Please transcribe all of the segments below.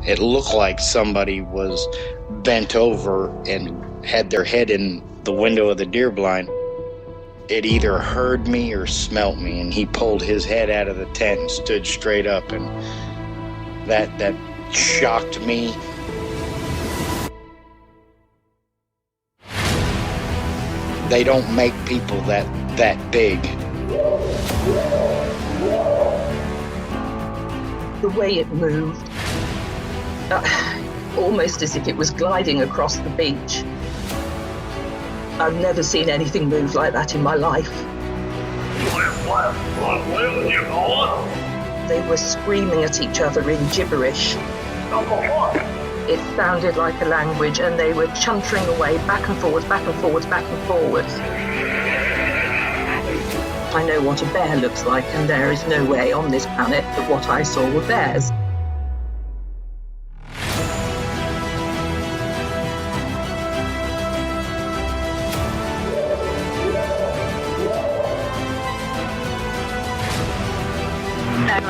It looked like somebody was bent over and had their head in the window of the deer blind. It either heard me or smelt me, and he pulled his head out of the tent and stood straight up, and that shocked me. They don't make people that big. The way it moved, almost as if it was gliding across the beach. I've never seen anything move like that in my life. They were screaming at each other in gibberish. It sounded like a language, and they were chuntering away back and forwards, back and forwards, back and forwards. I know what a bear looks like, and there is no way on this planet that what I saw were bears.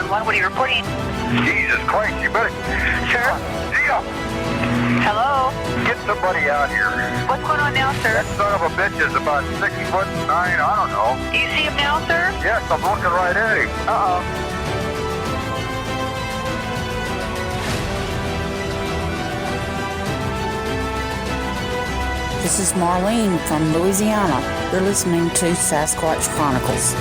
What are you reporting? Jesus Christ, you better... Sir? Gia! Hello? Get somebody out here. What's going on now, sir? That son of a bitch is about 6'9", I don't know. Do you see him now, sir? Yes, I'm looking right at him. Uh-oh. This is Marlene from Louisiana. You're listening to Sasquatch Chronicles.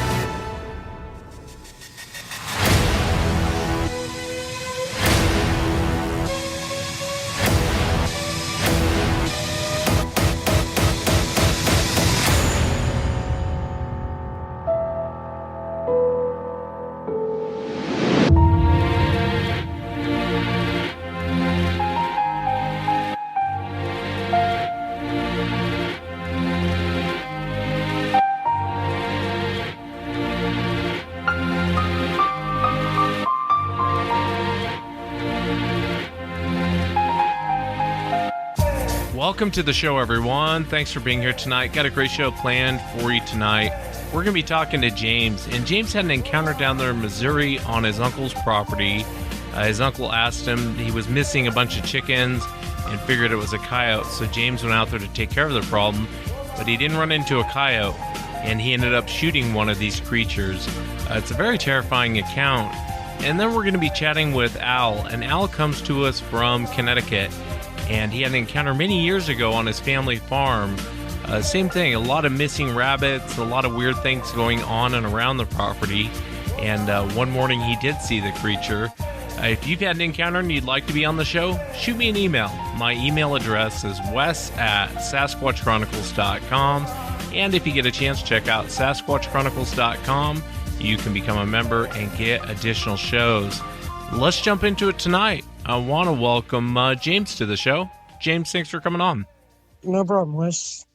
Welcome to the show, everyone. Thanks for being here tonight. Got a great show planned for you tonight. We're going to be talking to James, and James had an encounter down there in Missouri on his uncle's property. His uncle asked him, he was missing a bunch of chickens and figured it was a coyote, so James went out there to take care of the problem, but he didn't run into a coyote, and he ended up shooting one of these creatures. It's a very terrifying account. And then we're going to be chatting with Al, and Al comes to us from Connecticut. And he had an encounter many years ago on his family farm. Same thing, a lot of missing rabbits, a lot of weird things going on and around the property. And one morning he did see the creature. If you've had an encounter and you'd like to be on the show, shoot me an email. My email address is wes@sasquatchchronicles.com. And if you get a chance, check out sasquatchchronicles.com. You can become a member and get additional shows. Let's jump into it tonight. I want to welcome James to the show. James, thanks for coming on. No problem, Wes.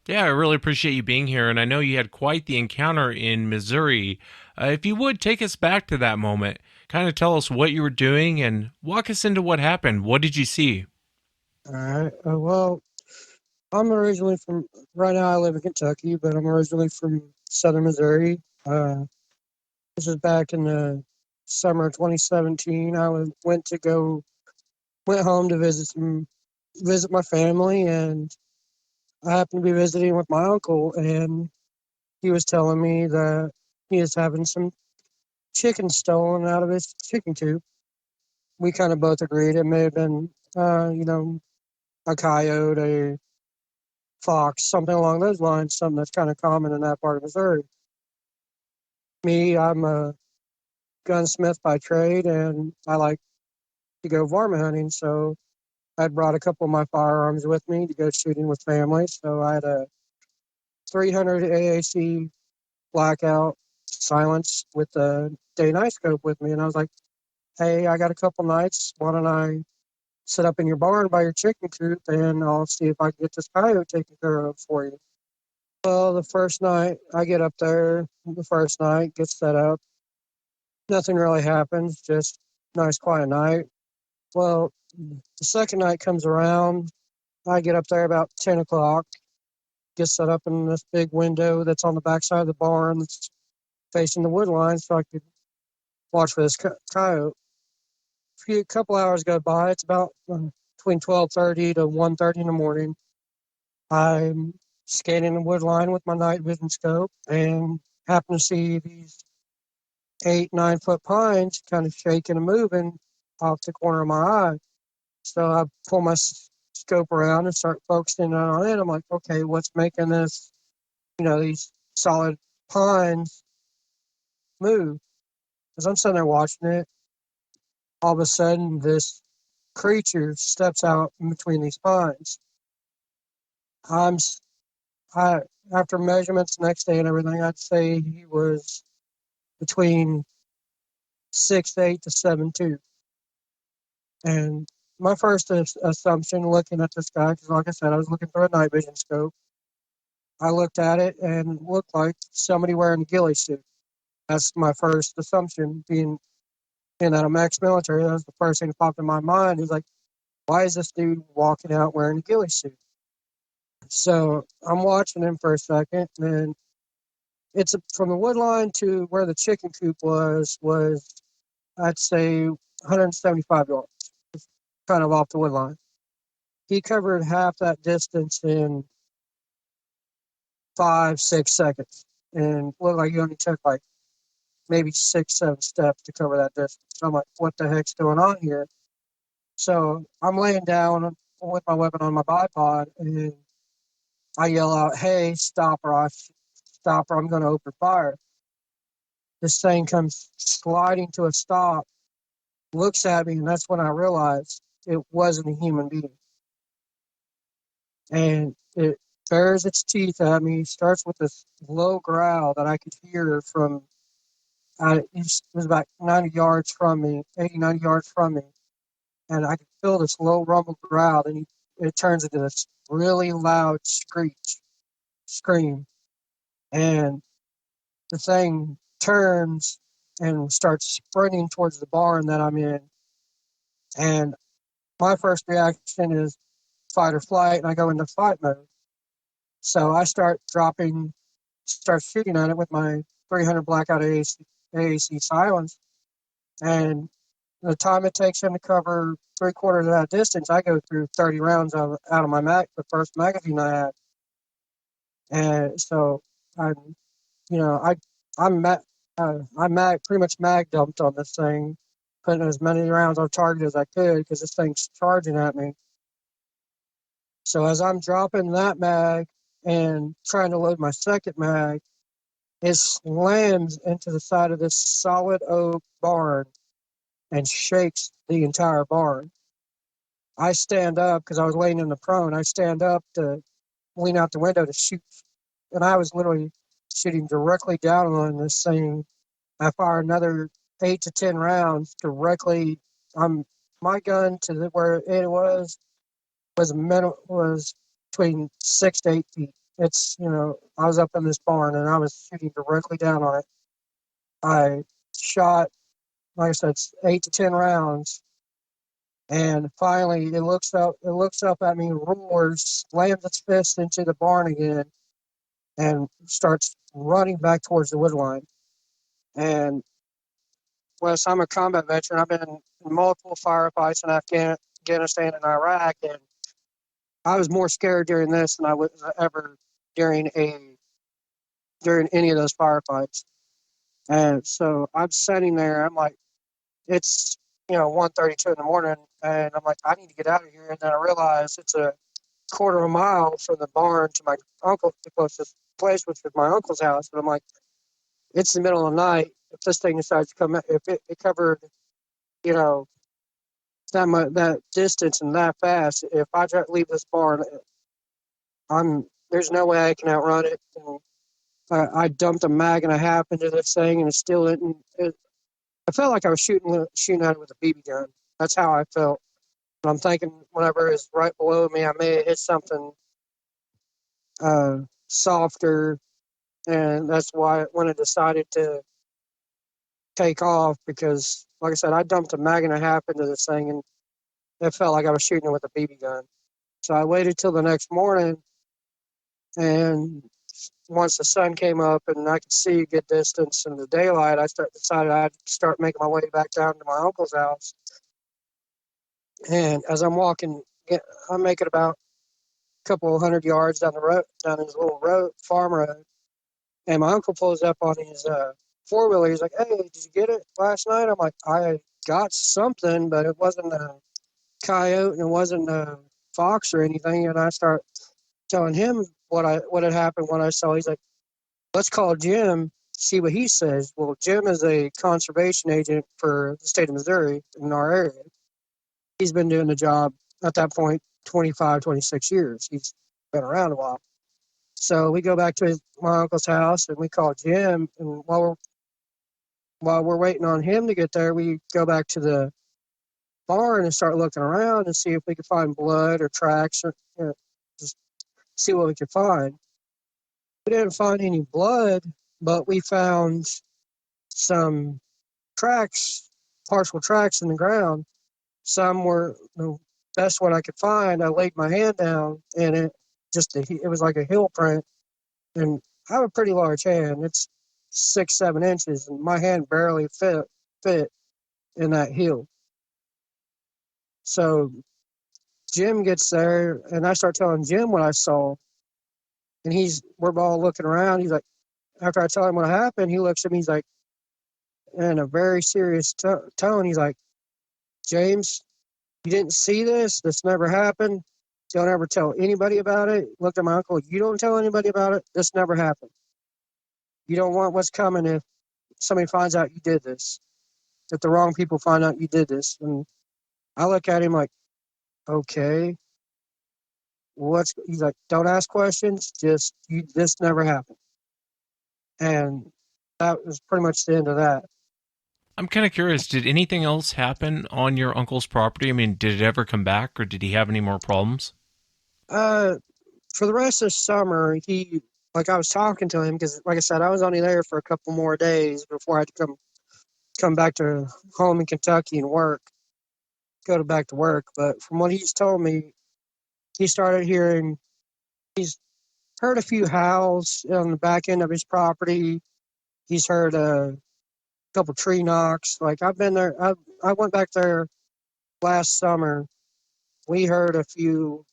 Yeah, I really appreciate you being here, and I know you had quite the encounter in Missouri. If you would, take us back to that moment. Kind of tell us what you were doing and walk us into what happened. What did you see? All right. Well, I'm originally from, right now I live in Kentucky, but I'm originally from southern Missouri. This is back in the summer of 2017. I went home to visit my family, and I happened to be visiting with my uncle, and he was telling me that he is having some chicken stolen out of his chicken coop. We kind of both agreed it may have been, a coyote, a fox, something along those lines, something that's kind of common in that part of Missouri. Me, I'm a gunsmith by trade, and I like to go varmint hunting, so I'd brought a couple of my firearms with me to go shooting with family. So I had a 300 AAC blackout silence with a day-night scope with me, and I was like, hey, I got a couple nights, why don't I sit up in your barn by your chicken coop, and I'll see if I can get this coyote taken care of for you. Well, the first night I get up there, get set up, nothing really happens, just nice quiet night. Well, the second night comes around, I get up there about 10 o'clock, get set up in this big window that's on the backside of the barn that's facing the wood line so I could watch for this coyote. few couple hours go by. It's about between 12:30 to 1:30 in the morning. I'm scanning the wood line with my night vision scope and happen to see these 8-9 foot pines kind of shaking and moving off the corner of my eye. So I pull my scope around and start focusing on it. I'm like, okay, what's making this, these solid pines move? As I'm sitting there watching it, all of a sudden this creature steps out in between these pines. I'm, I, After measurements the next day and everything, I'd say he was between 6'8" to 7'2". And my first assumption looking at this guy, because like I said, I was looking through a night vision scope, I looked at it and it looked like somebody wearing a ghillie suit. That's my first assumption, being that I'm ex-military. That was the first thing that popped in my mind. Is like, why is this dude walking out wearing a ghillie suit? So I'm watching him for a second, and it's from the wood line to where the chicken coop was I'd say 175 yards, kind of off the wood line. He covered half that distance in 5-6 seconds, and looked like he only took like maybe 6-7 steps to cover that distance. So I'm like, what the heck's going on here? So I'm laying down with my weapon on my bipod, and I yell out, "Hey, stop or I'm going to open fire." This thing comes sliding to a stop, looks at me, and that's when I realized it wasn't a human being. And it bares its teeth at me, starts with this low growl that I could hear from, it was about 90 yards from me, 80, 90 yards from me. And I could feel this low rumble growl, and it turns into this really loud scream. And the thing turns and starts sprinting towards the barn that I'm in. And my first reaction is fight or flight, and I go into fight mode. So I start shooting at it with my 300 blackout AAC silence. And the time it takes him to cover 3/4 of that distance, I go through 30 rounds out of my the first magazine I had. And so I'm, you know, I'm pretty much mag dumped on this thing, putting as many rounds on target as I could because this thing's charging at me. So as I'm dropping that mag and trying to load my second mag, it slams into the side of this solid oak barn and shakes the entire barn. I stand up because I was laying in the prone. I stand up to lean out the window to shoot, and I was literally shooting directly down on this thing. I fire another 8 to 10 rounds directly. My gun to where it was between 6 to 8 feet. I was up in this barn and I was shooting directly down on it. I shot, like I said, 8 to 10 rounds, and finally it looks up at me, roars, slams its fist into the barn again, and starts running back towards the wood line. And Wes, I'm a combat veteran. I've been in multiple firefights in Afghanistan and Iraq, and I was more scared during this than I was ever during any of those firefights. And so I'm sitting there. I'm like, it's 1:32 in the morning, and I'm like, I need to get out of here. And then I realize it's a quarter of a mile from the barn to my uncle, the closest place, which was my uncle's house. And I'm like, it's the middle of the night. If this thing decides to come, if it covered, that distance and that fast, if I try to leave this barn, there's no way I can outrun it. And I dumped a mag and a half into this thing, and it still didn't. I felt like I was shooting at it with a BB gun. That's how I felt. And I'm thinking whenever it's right below me, I may have hit something softer, and that's why when I decided to take off, because, like I said, I dumped a mag and a half into this thing, and it felt like I was shooting it with a BB gun. So I waited till the next morning, and once the sun came up and I could see a good distance in the daylight, decided I'd start making my way back down to my uncle's house. And as I'm walking, I'm making about a couple of 100 yards down the road, down his little road, farm road. And my uncle pulls up on his four-wheeler. He's like, "Hey, did you get it last night?" I'm like, "I got something, but it wasn't a coyote and it wasn't a fox or anything." And I start telling him what had happened, what I saw. He's like, "Let's call Jim, see what he says." Well, Jim is a conservation agent for the state of Missouri in our area. He's been doing the job at that point 25, 26 years. He's been around a while. So we go back to my uncle's house and we call Jim. And while we're waiting on him to get there, we go back to the barn and start looking around and see if we can find blood or tracks or just see what we could find. We didn't find any blood, but we found some tracks, partial tracks in the ground. Some were the best one I could find. I laid my hand down and it was like a heel print. And I have a pretty large hand. It's 6, 7 inches, and my hand barely fit in that heel. So Jim gets there, and I start telling Jim what I saw, and we're all looking around. He's like, after I tell him what happened, he looks at me. He's like, in a very serious tone, he's like, "James, you didn't see this. This never happened. Don't ever tell anybody about it." Looked at my uncle. "You don't tell anybody about it. This never happened. You don't want what's coming if somebody finds out you did this. If the wrong people find out you did this." And I look at him like, "Okay, he's like, "Don't ask questions. This never happened." And that was pretty much the end of that. I'm kind of curious, did anything else happen on your uncle's property? I mean, did it ever come back or did he have any more problems? For the rest of the summer, like I was talking to him because, like I said, I was only there for a couple more days before I had to come back to home in Kentucky and go back to work. But from what he's told me, he's heard a few howls on the back end of his property. He's heard a couple tree knocks. Like I've been there. I went back there last summer. We heard a few.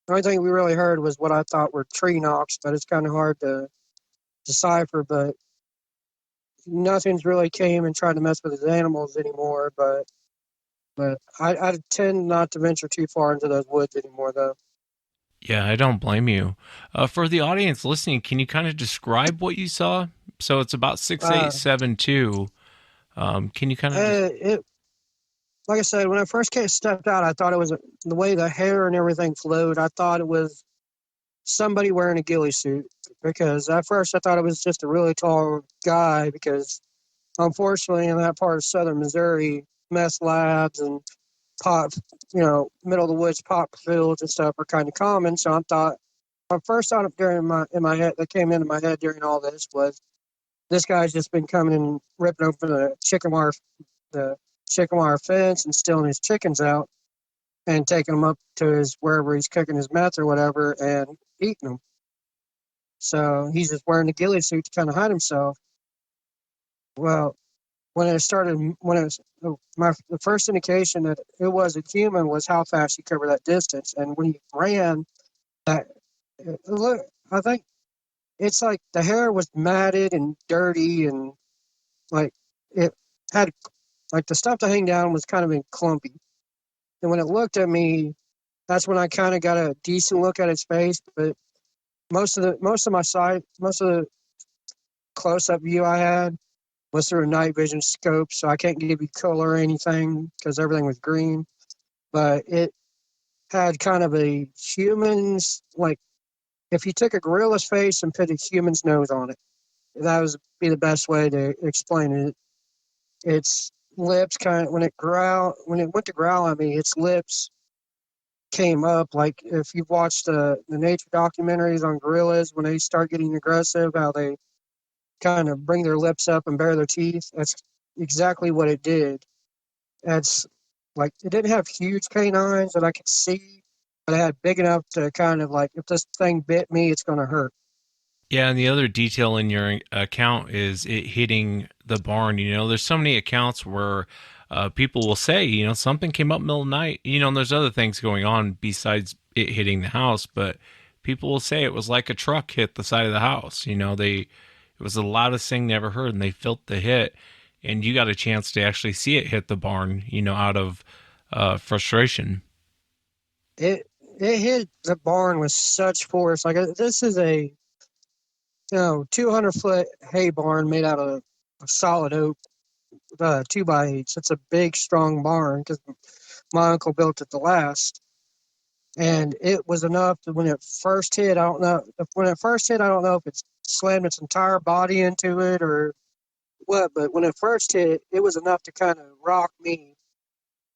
The only thing we really heard was what I thought were tree knocks, but it's kind of hard to decipher. But nothing's really came and tried to mess with his animals anymore. But I tend not to venture too far into those woods anymore, though. Yeah, I don't blame you. For the audience listening, can you kind of describe what you saw? So it's about 6872. Can you kind of like I said, when I first stepped out, I thought it was the way the hair and everything flowed. I thought it was somebody wearing a ghillie suit because at first I thought it was just a really tall guy because unfortunately in that part of southern Missouri, meth labs and middle of the woods pop fields and stuff are kind of common. So I thought, my first thought in my head that came into my head during all this was this guy's just been coming and ripping open the chicken wire fence and stealing his chickens out and taking them up to wherever he's cooking his meth or whatever and eating them. So he's just wearing the ghillie suit to kind of hide himself. Well, the first indication that it was a human was how fast he covered that distance. And when he ran, I think it's like the hair was matted and dirty and like it had like the stuff to hang down was kind of clumpy. And when it looked at me, that's when I kind of got a decent look at its face. But most of the close up view I had was through a night vision scope, so I can't give you color or anything because everything was green. But it had kind of a human's, like if you took a gorilla's face and put a human's nose on it, that would be the best way to explain it. Its lips when it went to growl at me, its lips came up. Like if you've watched the nature documentaries on gorillas, when they start getting aggressive, how they kind of bring their lips up and bare their teeth. That's exactly what it did. It's like it didn't have huge canines that I could see, but it had big enough to kind of like if this thing bit me, it's going to hurt. Yeah, and the other detail in your account is it hitting the barn. You know, there's so many accounts where people will say, something came up middle of the night, and there's other things going on besides it hitting the house, but people will say it was like a truck hit the side of the house. It was the loudest thing they ever heard, and they felt the hit, and you got a chance to actually see it hit the barn, out of frustration. It hit the barn with such force. Like this is a 200-foot hay barn made out of solid oak, 2x8s. It's a big, strong barn because my uncle built it the last. And it was enough that when it first hit, I don't know. When it first hit, I don't know if it slammed its entire body into it or what. But when it first hit, it was enough to kind of rock me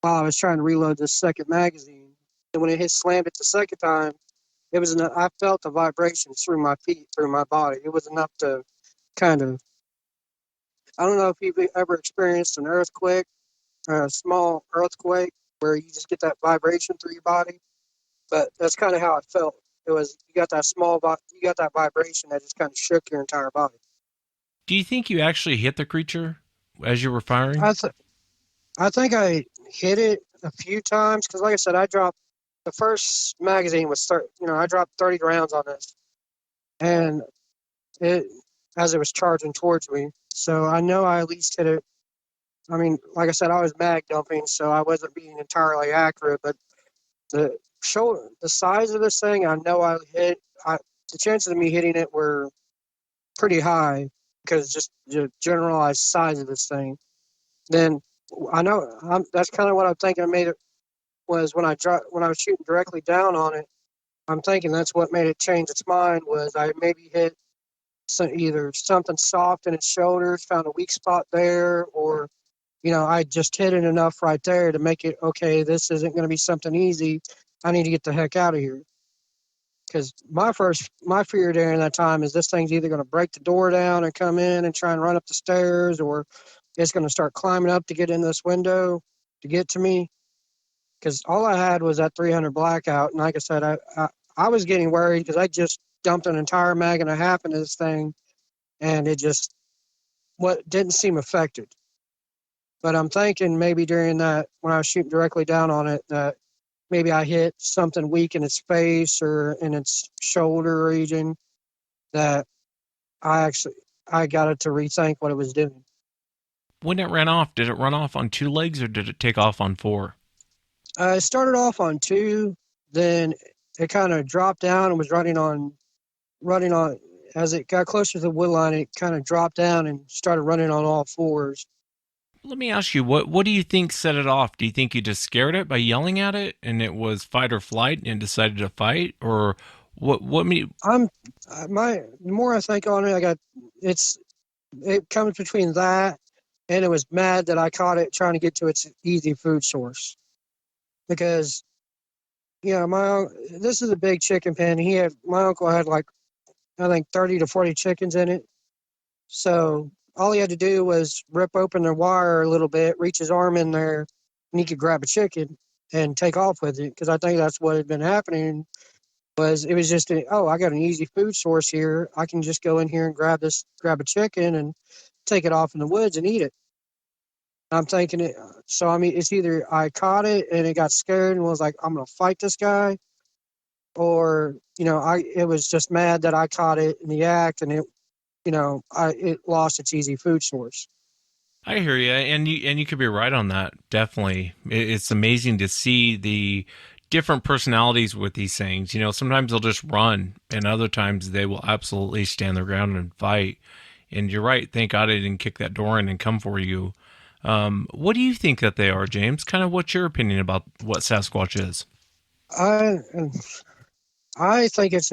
while I was trying to reload this second magazine. And when it hit slammed it the second time, it was enough. I felt the vibrations through my feet, through my body. It was enough to kind of. I don't know if you've ever experienced an earthquake, a small earthquake, where you just get that vibration through your body. But that's kind of how it felt. It was you got that vibration that just kind of shook your entire body. Do you think you actually hit the creature as you were firing? I think I hit it a few times because, like I said, I dropped the first magazine was I dropped 30 rounds on this, and it as it was charging towards me. So I know I at least hit it. I mean, like I said, I was mag dumping, so I wasn't being entirely accurate, but the size of this thing, I know I hit. The chances of me hitting it were pretty high because just the generalized size of this thing. Then I know that's kind of what I'm thinking. I made it was when I was shooting directly down on it. I'm thinking that's what made it change its mind was I maybe hit either something soft in its shoulders, found a weak spot there, or I just hit it enough right there to make it okay. This isn't going to be something easy. I need to get the heck out of here. Because my fear during that time is this thing's either going to break the door down and come in and try and run up the stairs, or it's going to start climbing up to get in this window to get to me. Because all I had was that 300 blackout, and like I said, I was getting worried because I just dumped an entire mag and a half into this thing, and it just didn't seem affected. But I'm thinking maybe during that when I was shooting directly down on it that maybe I hit something weak in its face or in its shoulder region that I got it to rethink what it was doing. When it ran off, did it run off on 2 legs or did it take off on 4? It started off on 2, then it kind of dropped down and was running on. As it got closer to the wood line, it kind of dropped down and started running on all 4s. Let me ask you, what do you think set it off? Do you think you just scared it by yelling at it and it was fight or flight and decided to fight? Or what the more I think on it, it comes between that and it was mad that I caught it trying to get to its easy food source. Because, this is a big chicken pen. My uncle had like, I think 30 to 40 chickens in it. So all he had to do was rip open the wire a little bit, reach his arm in there, and he could grab a chicken and take off with it. Because I think that's what had been happening. It was just, I got an easy food source here. I can just go in here and grab a chicken and take it off in the woods and eat it. I'm thinking it. So I mean, it's either I caught it and it got scared and was like, I'm gonna fight this guy, or it was just mad that I caught it in the act and it lost its easy food source. I hear you, and you could be right on that. Definitely, it's amazing to see the different personalities with these things. Sometimes they'll just run, and other times they will absolutely stand their ground and fight. And you're right. Thank God I didn't kick that door in and come for you. What do you think that they are, James? Kind of what's your opinion about what Sasquatch is? I think it's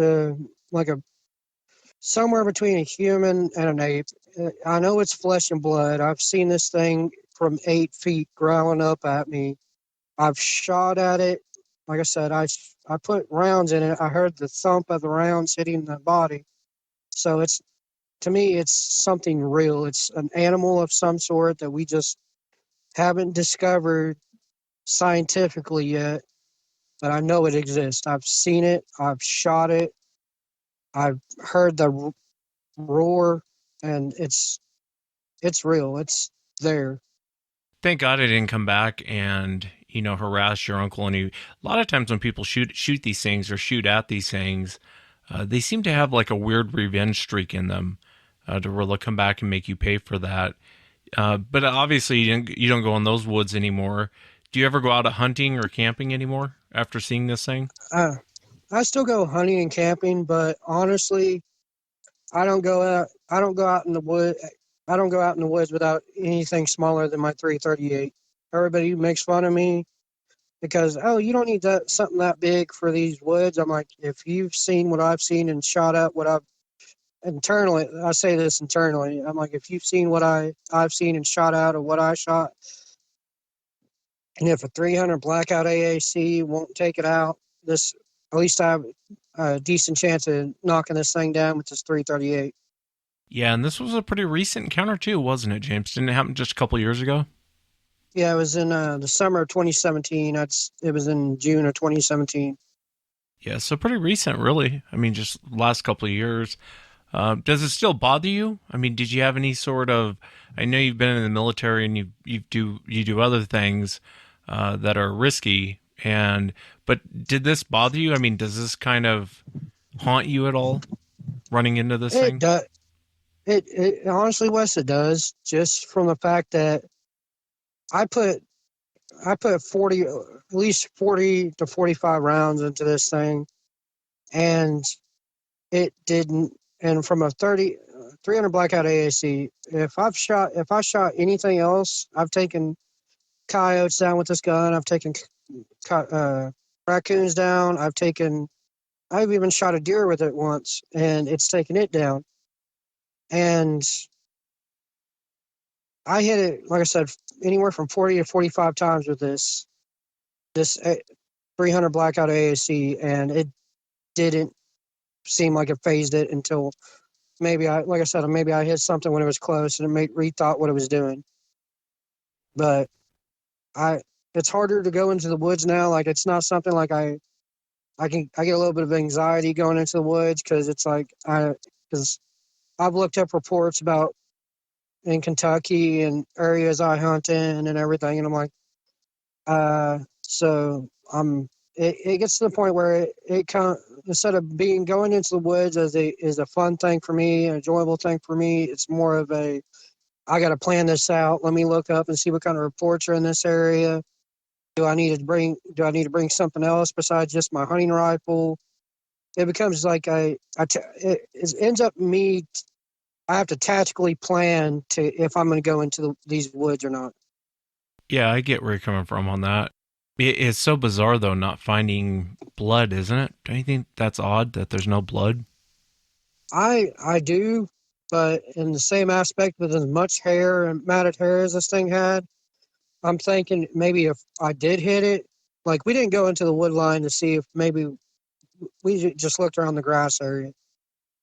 somewhere between a human and an ape. I know it's flesh and blood. I've seen this thing from 8 feet growling up at me. I've shot at it. Like I said, I put rounds in it. I heard the thump of the rounds hitting the body. So to me, it's something real. It's an animal of some sort that we just haven't discovered scientifically yet, but I know it exists. I've seen it. I've shot it. I've heard the roar, and it's real. It's there. Thank God I didn't come back and harass your uncle. And a lot of times when people shoot these things or shoot at these things, they seem to have like a weird revenge streak in them to really come back and make you pay for that. But obviously you don't go in those woods anymore. Do you ever go out hunting or camping anymore after seeing this thing? I still go hunting and camping, but honestly, I don't go out. I don't go out in the wood. I don't go out in the woods without anything smaller than my 338. Everybody makes fun of me because, oh, you don't need that something that big for these woods. I'm like, if you've seen what I've seen and shot at what I've internally, I say this internally. I'm like, if you've seen what I've seen and shot out of what I shot, and if a 300 blackout AAC won't take it out, this at least I have a decent chance of knocking this thing down with this 338. Yeah, and this was a pretty recent encounter too, wasn't it, James? Didn't it happen just a couple years ago? Yeah, it was in the summer of 2017. It was in June of 2017. Yeah, so pretty recent, really. I mean, just last couple of years. Does it still bother you? I mean, did you have any sort of? I know you've been in the military and you do other things that are risky, but did this bother you? I mean, does this kind of haunt you at all? Running into this thing? It does. It honestly, Wes, it does. Just from the fact that I put 40, at least 40 to 45 rounds into this thing, and it didn't. And from a 300 blackout AAC, if I shot anything else, I've taken coyotes down with this gun. I've taken raccoons down. I've even shot a deer with it once, and it's taken it down. And I hit it, like I said, anywhere from 40 to 45 times with this 300 blackout AAC, and it didn't seem like it phased it until maybe maybe I hit something when it was close and it rethought what it was doing. But it's harder to go into the woods now. Like, it's not something like I get a little bit of anxiety going into the woods because it's like because I've looked up reports about in Kentucky and areas I hunt in and everything, and I'm like, so it gets to the point where it kind of, instead of going into the woods as a fun thing for me, an enjoyable thing for me, it's more of I got to plan this out. Let me look up and see what kind of reports are in this area. Do I need to bring something else besides just my hunting rifle? It becomes like it ends up me. I have to tactically plan if I'm going to go into these woods or not. Yeah, I get where you're coming from on that. It's so bizarre though, not finding blood, isn't it? Don't you think that's odd that there's no blood? I do, but in the same aspect, with as much hair and matted hair as this thing had, I'm thinking maybe if I did hit it, like, we didn't go into the wood line to see if maybe we just looked around the grass area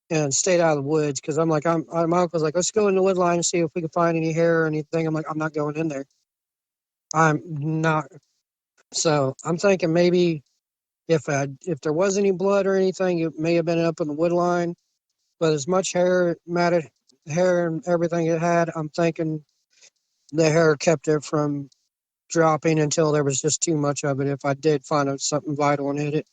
and stayed out of the woods, because my uncle's like, let's go in the wood line and see if we can find any hair or anything. I'm like, I'm not going in there. I'm not. So I'm thinking maybe if there was any blood or anything, it may have been up in the wood line. But as much hair, matted hair, and everything it had, I'm thinking the hair kept it from dropping until there was just too much of it. If I did find something vital and hit it.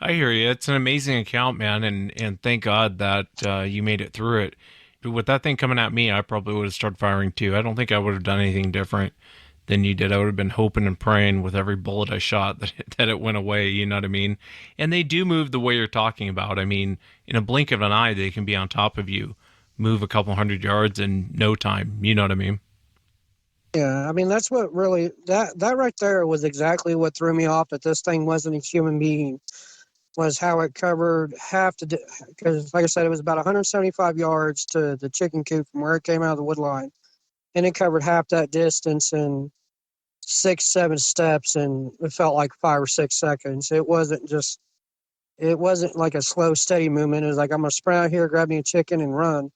I hear you. It's an amazing account, man, and thank God that you made it through it. But with that thing coming at me, I probably would have started firing too. I don't think I would have done anything different than you did. I would have been hoping and praying with every bullet I shot that it went away. You know what I mean? And they do move the way you're talking about. I mean, in a blink of an eye, they can be on top of you, move a couple 100 yards in no time. You know what I mean? Yeah, I mean, that's what really that right there was exactly what threw me off, that this thing wasn't a human being. Was how it covered half because, like I said, it was about 175 yards to the chicken coop from where it came out of the wood line, and it covered half that distance in 6-7 steps, and it felt like 5 or 6 seconds. It wasn't like a slow, steady movement. It was like, I'm gonna sprint out here, grab me a chicken, and run.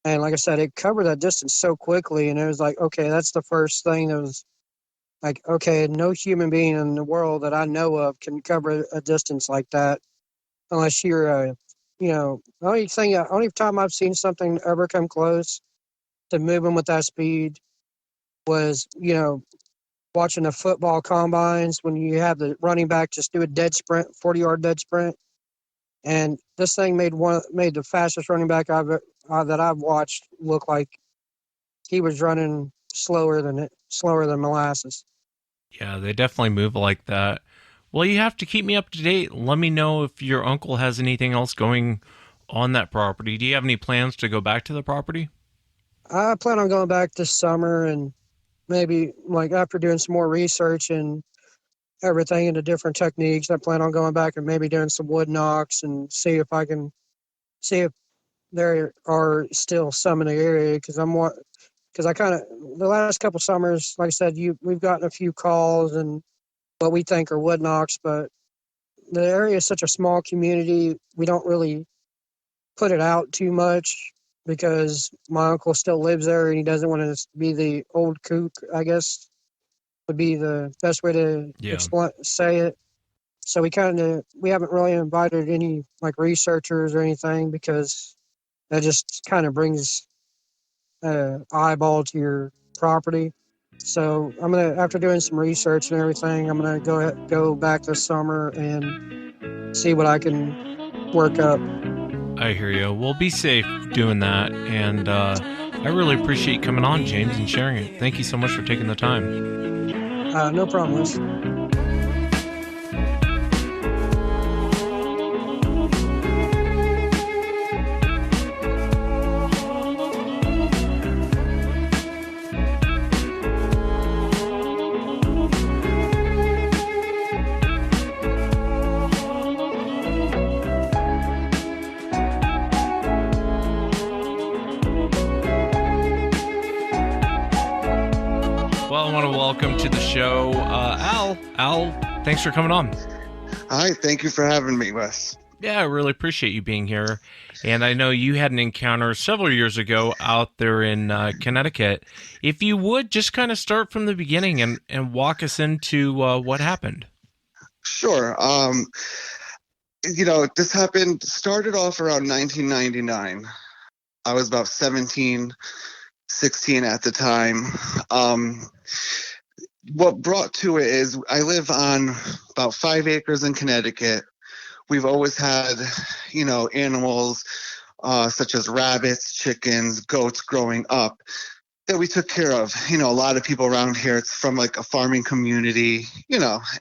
And like I said, it covered that distance so quickly, and it was like, okay, that's the first thing that was like, okay, no human being in the world that I know of can cover a distance like that, unless you're the only time I've seen something ever come close to moving with that speed was, watching the football combines when you have the running back just do a dead sprint, 40-yard dead sprint. And this thing made the fastest running back that I've watched look like he was running slower than molasses. Yeah, they definitely move like that. Well, you have to keep me up to date. Let me know if your uncle has anything else going on that property. Do you have any plans to go back to the property? I plan on going back this summer, and maybe like after doing some more research and everything into different techniques, I plan on going back and maybe doing some wood knocks and see if there are still some in the area, because I kind of, the last couple summers, like I said, we've gotten a few calls and what we think are wood knocks, but the area is such a small community, we don't really put it out too much because my uncle still lives there and he doesn't want to be the old kook, I guess would be the best way to say it. So we haven't really invited any like researchers or anything, because that just kind of brings eyeball to your property. So after doing some research and everything, I'm gonna go back this summer and see what I can work up. I hear you. Well, be safe doing that, and I really appreciate you coming on, James, and sharing it. Thank you so much for taking the time. No problem, Liz. Welcome to the show, Al. Al, thanks for coming on. Hi, thank you for having me, Wes. Yeah, I really appreciate you being here. And I know you had an encounter several years ago out there in Connecticut. If you would, just kind of start from the beginning and walk us into what happened. Sure. This started off around 1999. I was about 17, 16 at the time. What brought to it is I live on about 5 acres in Connecticut. We've always had, animals such as rabbits, chickens, goats growing up that we took care of. A lot of people around here, it's from like a farming community,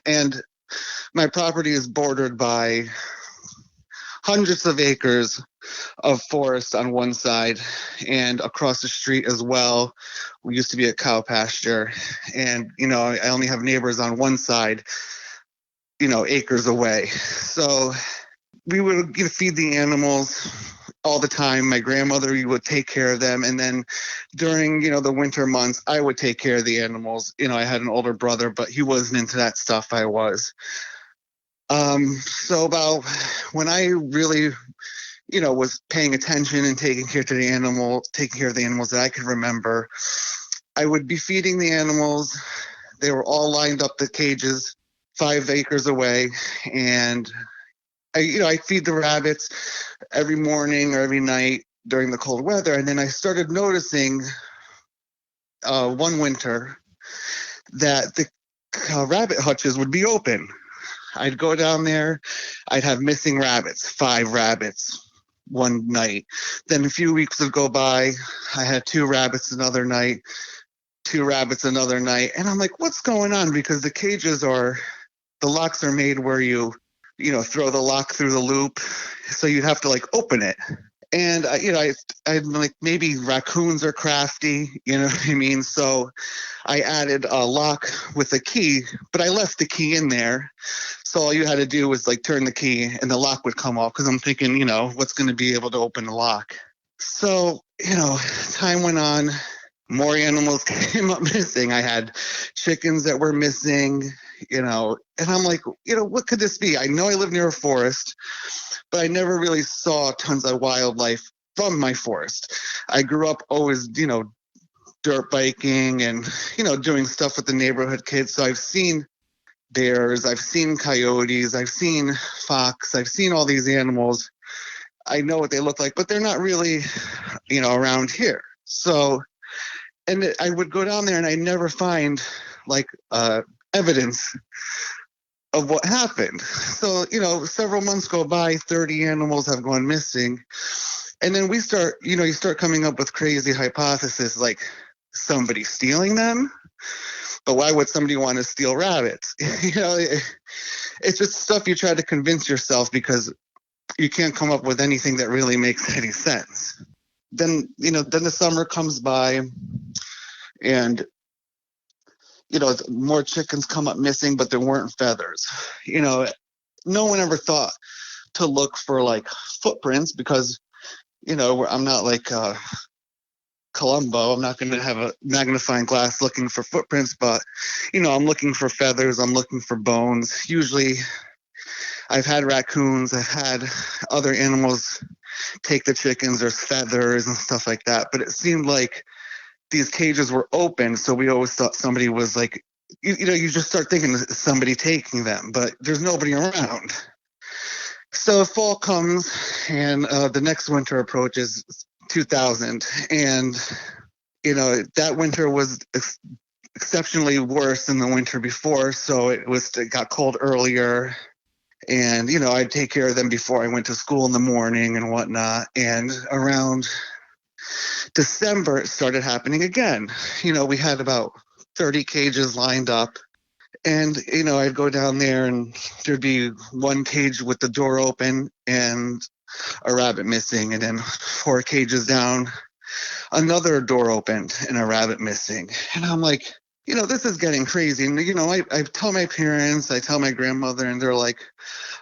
and my property is bordered by hundreds of acres of forest on one side, and across the street as well, we used to be a cow pasture, and I only have neighbors on one side, acres away. So we would feed the animals all the time. My grandmother would take care of them, and then during the winter months, I would take care of the animals. I had an older brother, but he wasn't into that stuff. I was. So about when I really was paying attention and taking care of the animals that I could remember, I would be feeding the animals. They were all lined up, the cages, 5 acres away. And I feed the rabbits every morning or every night during the cold weather. And then I started noticing one winter that the rabbit hutches would be open. I'd go down there, I'd have missing rabbits, 5 rabbits one night. Then a few weeks would go by, I had 2 rabbits another night, 2 rabbits another night. And I'm like, what's going on? Because the locks are made where you throw the lock through the loop. So you'd have to open it. And I'm like, maybe raccoons are crafty, you know what I mean? So I added a lock with a key, but I left the key in there. So all you had to do was turn the key and the lock would come off, because I'm thinking, what's going to be able to open the lock? So, time went on, more animals came up missing. I had chickens that were missing, and I'm like, what could this be? I know I live near a forest, but I never really saw tons of wildlife from my forest. I grew up always, dirt biking and, doing stuff with the neighborhood kids. So I've seen bears, I've seen coyotes, I've seen fox, I've seen all these animals. I know what they look like, but they're not really, around here. So And I would go down there and I never find like evidence of what happened. So, several months go by, 30 animals have gone missing. And then we start, you start coming up with crazy hypotheses like somebody stealing them. But why would somebody want to steal rabbits? It's just stuff you try to convince yourself because you can't come up with anything that really makes any sense. Then the summer comes by and, more chickens come up missing, but there weren't feathers. No one ever thought to look for like footprints because, I'm not like Columbo. I'm not going to have a magnifying glass looking for footprints, but, I'm looking for feathers. I'm looking for bones. Usually I've had raccoons. I've had other animals take the chickens. There's feathers and stuff like that. But it seemed like these cages were open. So we always thought somebody was like, you just start thinking somebody taking them, but there's nobody around. So fall comes and the next winter approaches, 2000. And, that winter was exceptionally worse than the winter before. So it got cold earlier. And, I'd take care of them before I went to school in the morning and whatnot. And around December, it started happening again. We had about 30 cages lined up. And, I'd go down there and there'd be one cage with the door open and a rabbit missing. And then 4 cages down, another door opened and a rabbit missing. And I'm like, this is getting crazy. And, I tell my parents, I tell my grandmother, and they're like,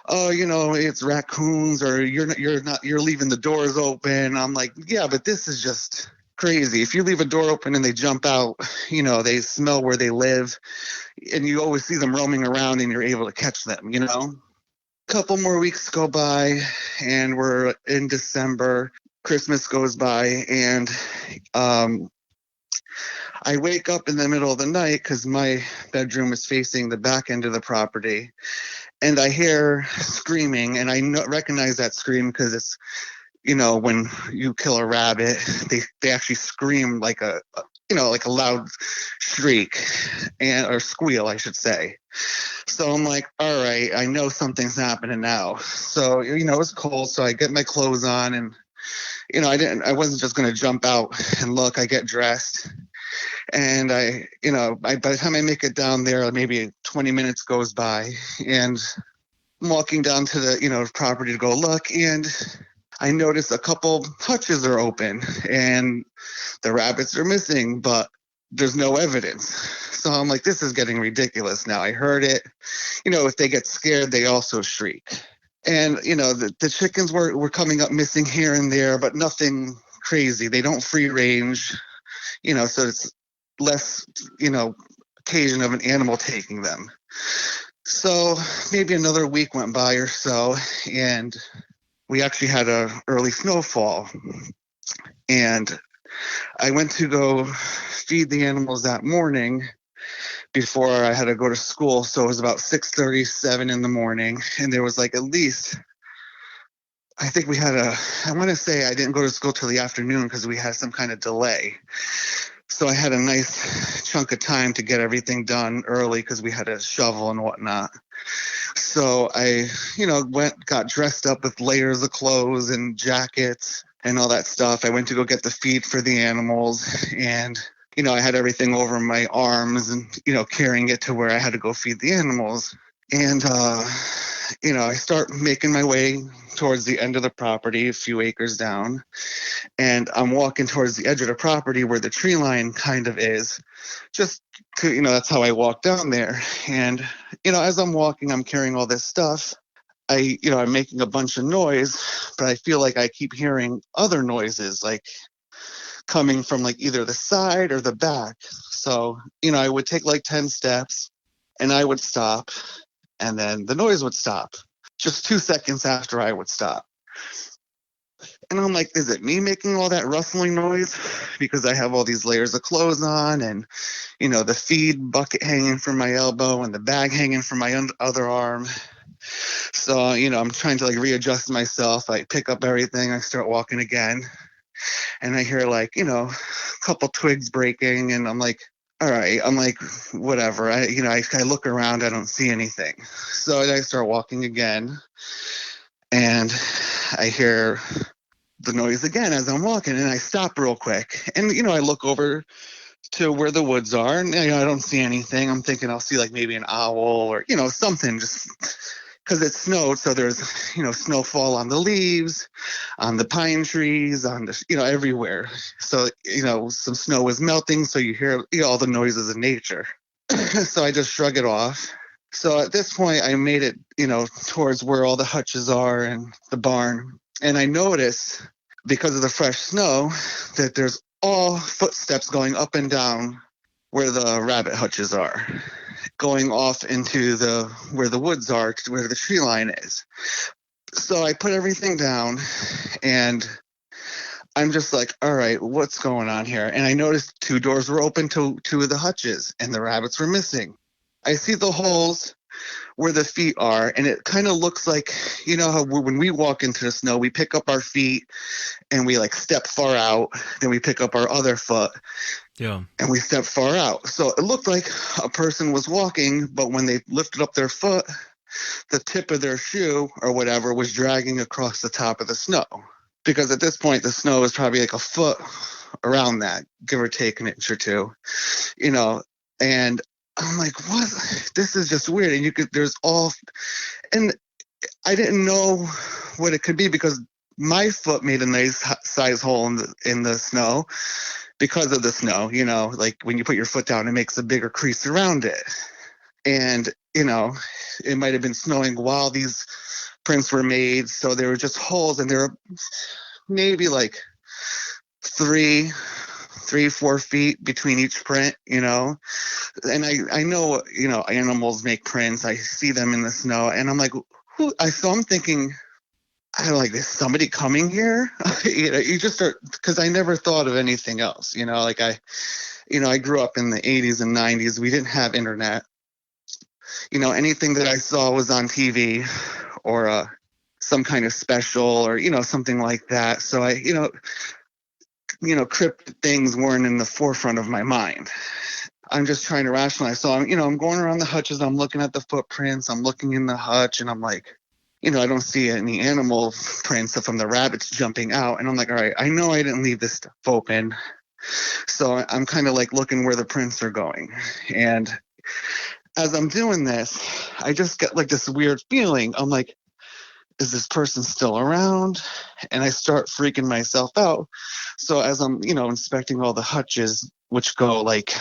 oh, it's raccoons or you're leaving the doors open. I'm like, yeah, but this is just crazy. If you leave a door open and they jump out, they smell where they live and you always see them roaming around and you're able to catch them, Couple more weeks go by and we're in December. Christmas goes by and I wake up in the middle of the night because my bedroom is facing the back end of the property. And I hear screaming, and I recognize that scream because it's, when you kill a rabbit, they actually scream like a loud shriek or squeal, I should say. So I'm like, all right, I know something's happening now. So, it's cold, so I get my clothes on and, I wasn't just going to jump out and look. I get dressed. And by the time I make it down there, maybe 20 minutes goes by and I'm walking down to the, property to go look. And I notice a couple hutches are open and the rabbits are missing, but there's no evidence. So I'm like, this is getting ridiculous now. I heard it. If they get scared, they also shriek. And, the chickens were coming up missing here and there, but nothing crazy. They don't free range, so it's less, occasion of an animal taking them. So maybe another week went by or so, and we actually had a early snowfall. And I went to go feed the animals that morning before I had to go to school. So it was about 6:37 in the morning, and there was like at least, I think we had I want to say I didn't go to school till the afternoon because we had some kind of delay. So I had a nice chunk of time to get everything done early because we had a shovel and whatnot. So I, got dressed up with layers of clothes and jackets and all that stuff. I went to go get the feed for the animals and, I had everything over my arms and, carrying it to where I had to go feed the animals. And, I start making my way towards the end of the property, a few acres down. And I'm walking towards the edge of the property where the tree line kind of is. Just to, that's how I walk down there. And, as I'm walking, I'm carrying all this stuff. I'm making a bunch of noise, but I feel like I keep hearing other noises, like coming from like either the side or the back. So, I would take like 10 steps and I would stop and then the noise would stop just 2 seconds after I would stop. And I'm like, is it me making all that rustling noise? Because I have all these layers of clothes on and, the feed bucket hanging from my elbow and the bag hanging from my other arm. So, I'm trying to like readjust myself. I pick up everything. I start walking again. And I hear like, couple twigs breaking, and I'm like, all right, I'm like, whatever. I look around, I don't see anything. So I start walking again, and I hear the noise again as I'm walking, and I stop real quick. And, I look over to where the woods are, and, I don't see anything. I'm thinking I'll see like maybe an owl or, something, just because it snowed. So there's, snowfall on the leaves, on the pine trees, on the, everywhere. So, some snow was melting. So you hear, all the noises of nature. So I just shrug it off. So at this point, I made it, towards where all the hutches are and the barn. And I noticed, because of the fresh snow, that there's all footsteps going up and down where the rabbit hutches are, going off into where the woods are, where the tree line is. So I put everything down, and I'm just like, all right, what's going on here? And I noticed 2 doors were open to 2 of the hutches, and the rabbits were missing. I see the holes where the feet are, and it kind of looks like, how when we walk into the snow, we pick up our feet and we like step far out, then we pick up our other foot, and we step far out. So it looked like a person was walking, but when they lifted up their foot, the tip of their shoe or whatever was dragging across the top of the snow. Because at this point, the snow is probably like a foot around that, give or take an inch or 2, and I'm like, what? This is just weird. And and I didn't know what it could be, because my foot made a nice size hole in the snow because of the snow, like when you put your foot down, it makes a bigger crease around it. And, it might have been snowing while these prints were made. So there were just holes, and there were maybe like 3-4 feet between each print, and I know, animals make prints. I see them in the snow, and I'm like, so I'm thinking, is somebody coming here? You just start, because I never thought of anything else, I grew up in the 80s and 90s. We didn't have internet. Anything that I saw was on TV or some kind of special or, something like that. So cryptid things weren't in the forefront of my mind. I'm just trying to rationalize. So I'm going around the hutches. I'm looking at the footprints. I'm looking in the hutch, and I'm like, I don't see any animal prints from the rabbits jumping out. And I'm like, all right, I know I didn't leave this stuff open. So I'm kind of like looking where the prints are going. And as I'm doing this, I just get like this weird feeling. I'm like, is this person still around? And I start freaking myself out. So as I'm, inspecting all the hutches, which go like,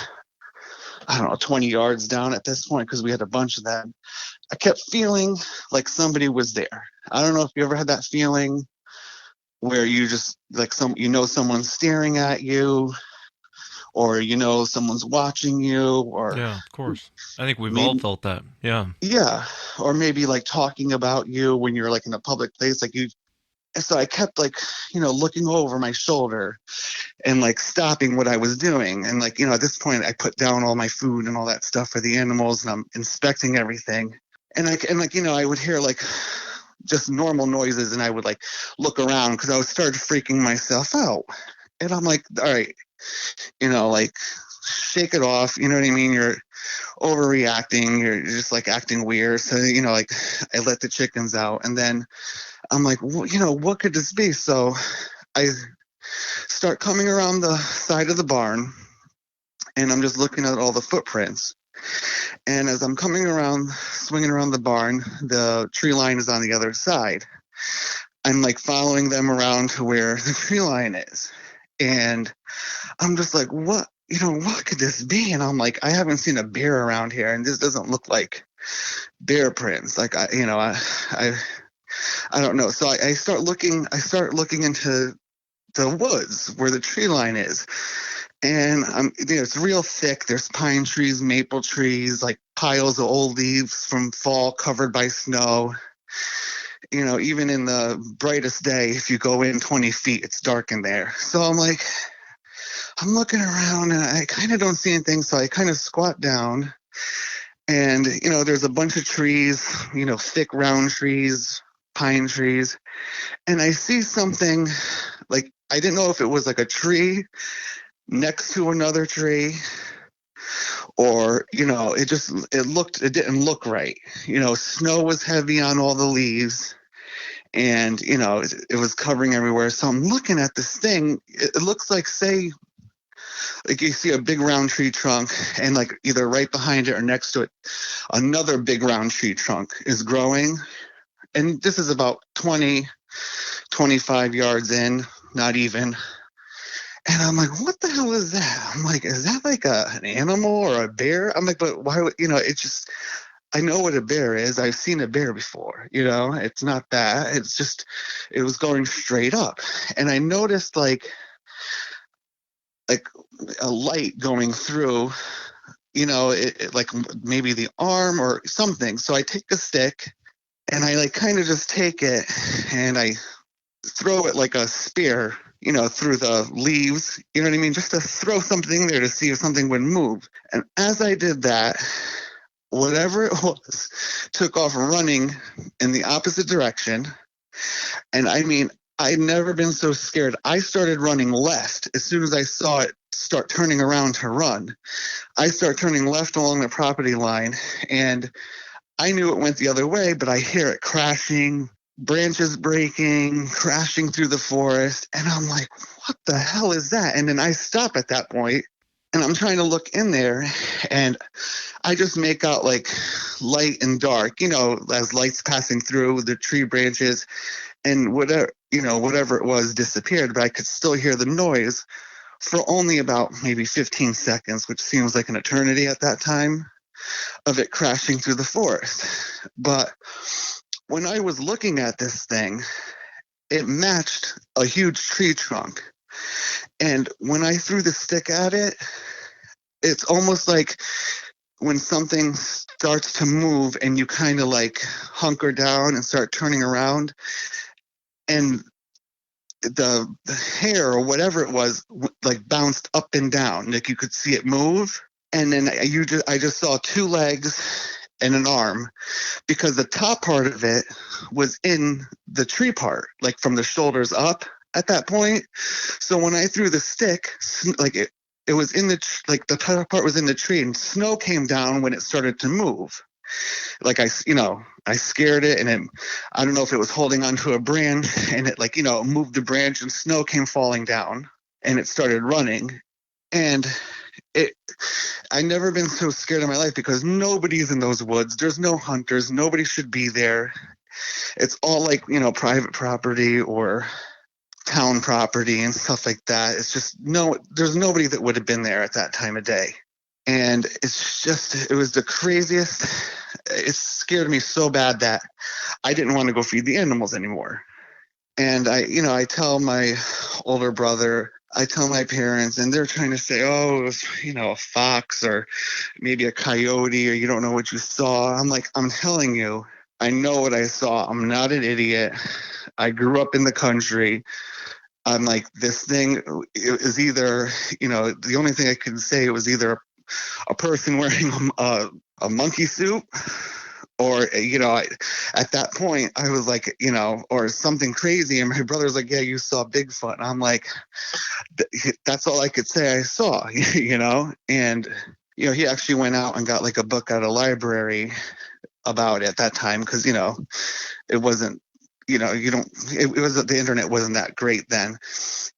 20 yards down at this point, because we had a bunch of them, I kept feeling like somebody was there. I don't know if you ever had that feeling where you just like someone's staring at you, or someone's watching you, or yeah, of course. I think we've all felt that. Yeah, or maybe like talking about you when you're like in a public place, like you. So I kept like looking over my shoulder and like stopping what I was doing, and like at this point I put down all my food and all that stuff for the animals, and I'm inspecting everything, and I would hear like just normal noises, and I would like look around because I was started freaking myself out, and I'm like, all right, like shake it off, you know what I mean? You're overreacting, you're just like acting weird. So like I let the chickens out, and then I'm like, well, what could this be? So I start coming around the side of the barn, and I'm just looking at all the footprints. And as I'm coming around, swinging around the barn, the tree line is on the other side. I'm like following them around to where the tree line is. And I'm just like, what could this be? And I'm like, I haven't seen a bear around here, and this doesn't look like bear prints. Like, I don't know. So I start looking into the woods where the tree line is, and it's real thick. There's pine trees, maple trees, like piles of old leaves from fall covered by snow. Even in the brightest day, if you go in 20 feet, it's dark in there. So I'm like, I'm looking around, and I kind of don't see anything. So I kind of squat down, and there's a bunch of trees, thick round trees, pine trees, and I see something like, I didn't know if it was like a tree next to another tree, or, you know, it didn't look right. You know, snow was heavy on all the leaves, and, you know, it was covering everywhere. So I'm looking at this thing. It looks like, say, like you see a big round tree trunk, and like either right behind it or next to it, another big round tree trunk is growing. And this is about 20, 25 yards in, not even. And I'm like, what the hell is that? I'm like, is that like an animal or a bear? I'm like, but why would, you know, it just, I know what a bear is. I've seen a bear before, you know, it's not that. It's just, it was going straight up. And I noticed like a light going through, you know, like maybe the arm or something. So I take a stick and I like kind of just take it and I throw it like a spear, you know, through the leaves, you know what I mean? Just to throw something there to see if something would move. And as I did that, whatever it was took off running in the opposite direction. And I mean, I'd never been so scared. I started running left as soon as I saw it start turning around to run. I start turning left along the property line, and I knew it went the other way, but I hear it crashing, branches breaking, crashing through the forest. And I'm like, what the hell is that? And then I stop at that point and I'm trying to look in there, and I just make out like light and dark, you know, as lights passing through the tree branches, and whatever, you know, whatever it was disappeared, but I could still hear the noise for only about maybe 15 seconds, which seems like an eternity at that time, of it crashing through the forest. But when I was looking at this thing, it matched a huge tree trunk. And when I threw the stick at it, it's almost like when something starts to move and you kind of like hunker down and start turning around, and the hair or whatever it was like bounced up and down, like you could see it move. And then I just saw two legs and an arm, because the top part of it was in the tree part, like from the shoulders up at that point. So when I threw the stick, like it was in the, like the top part was in the tree, and snow came down when it started to move. Like I scared it, and I don't know if it was holding onto a branch, and it like, you know, moved the branch and snow came falling down and it started running. And I never been so scared in my life, because nobody's in those woods. There's no hunters. Nobody should be there. It's all like, you know, private property or town property and stuff like that. It's just there's nobody that would have been there at that time of day. And it was the craziest. It scared me so bad that I didn't want to go feed the animals anymore. And I tell my older brother, I tell my parents, and they're trying to say, oh, it was, you know, a fox or maybe a coyote, or you don't know what you saw. I'm like, I'm telling you, I know what I saw. I'm not an idiot. I grew up in the country. I'm like, this thing is either, you know, the only thing I can say, it was either a person wearing a monkey suit, or, you know, at that point I was like, you know, or something crazy. And my brother's like, yeah, you saw Bigfoot. And I'm like, that's all I could say I saw, you know. And, you know, he actually went out and got like a book at a library about it at that time, because, you know, it wasn't, you know, it was, the internet wasn't that great then.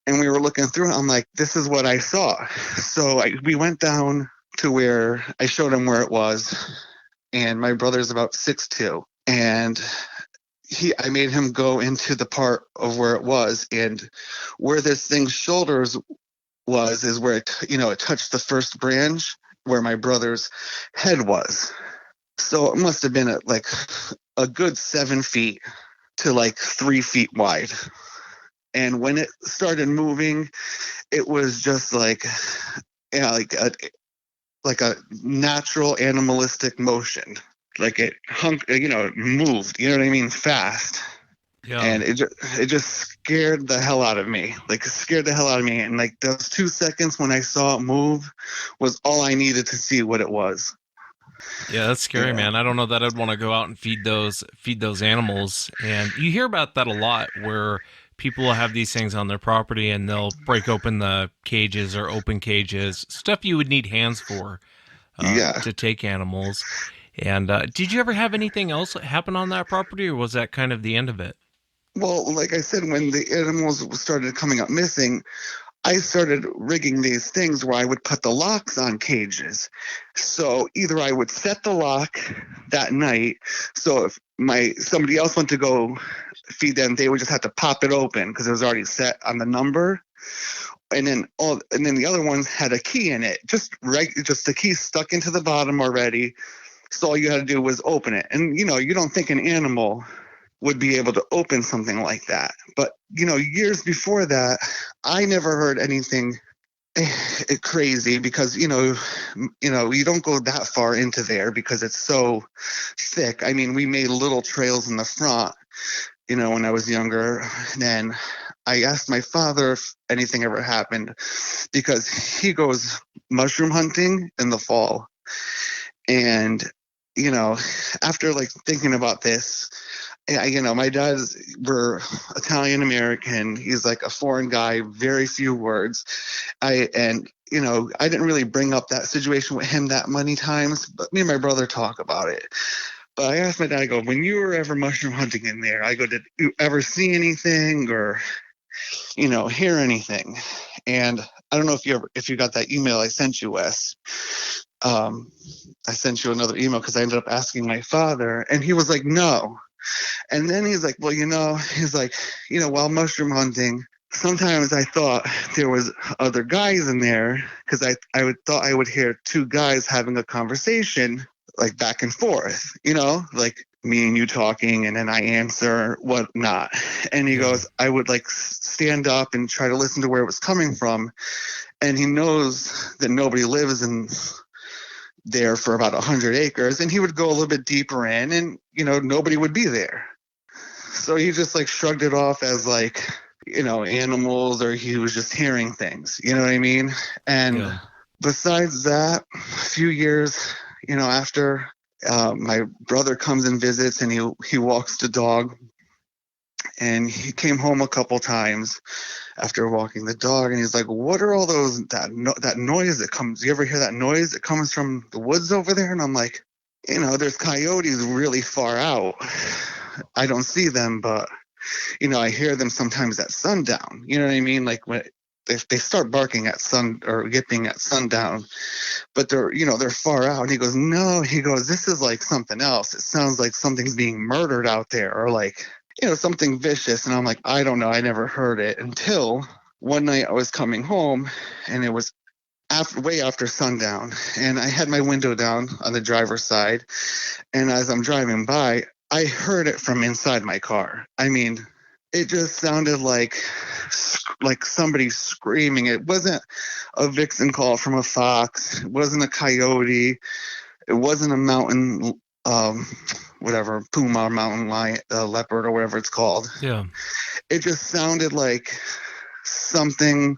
And we were looking through it. I'm like, this is what I saw. So we went down to where I showed him where it was. And my brother's about 6'2", and I made him go into the part of where it was, and where this thing's shoulders was is where it, you know, it touched the first branch where my brother's head was. So it must have been at like a good 7 feet to like 3 feet wide. And when it started moving, it was just like, you know, like a natural animalistic motion. Like it moved, you know what I mean, fast. Yeah. And it just scared the hell out of me. Like, it scared the hell out of me. And like those 2 seconds when I saw it move was all I needed to see what it was. Yeah, that's scary, man. I don't know that I'd want to go out and feed those animals. And you hear about that a lot, where people will have these things on their property and they'll break open the cages or open cages, stuff you would need hands for to take animals. And did you ever have anything else happen on that property, or was that kind of the end of it? Well, like I said, when the animals started coming up missing, I started rigging these things where I would put the locks on cages. So either I would set the lock that night, so if somebody else went to go feed them, they would just have to pop it open because it was already set on the number. And then the other ones had a key in it, just the key stuck into the bottom already. So all you had to do was open it. And you don't think an animal would be able to open something like that. But years before that, I never heard anything crazy because you don't go that far into there because it's so thick. I mean, we made little trails in the front, when I was younger. Then I asked my father if anything ever happened because he goes mushroom hunting in the fall. And, after thinking about this, my were Italian American. He's like a foreign guy, very few words. I didn't really bring up that situation with him that many times, but me and my brother talk about it. But I asked my dad, I go, when you were ever mushroom hunting in there, I go, did you ever see anything or, hear anything? And I don't know if you got that email I sent you, Wes. I sent you another email because I ended up asking my father, and he was like, no. And then he's like, well, while mushroom hunting, sometimes I thought there was other guys in there because I thought I would hear two guys having a conversation back and forth, like me and you talking, and then I answer whatnot. And he goes, I would stand up and try to listen to where it was coming from. And he knows that nobody lives in there for about 100 acres. And he would go a little bit deeper in and, nobody would be there. So he just shrugged it off as animals, or he was just hearing things, you know what I mean? And besides that, a few years, after my brother comes and visits and he walks the dog, and he came home a couple times after walking the dog, and he's like, what are all those, that noise that comes, you ever hear that noise that comes from the woods over there? And I'm like, there's coyotes really far out. I don't see them, but, I hear them sometimes at sundown. You know what I mean? When if they start barking at yipping at sundown, but they're far out. And he goes, no, this is something else. It sounds like something's being murdered out there, or something vicious. And I'm like, I don't know. I never heard it until one night I was coming home, and it was way after sundown, and I had my window down on the driver's side. And as I'm driving by, I heard it from inside my car. I mean, it just sounded like somebody screaming. It wasn't a vixen call from a fox. It wasn't a coyote. It wasn't a mountain, puma, mountain lion, leopard, or whatever it's called. Yeah. It just sounded like something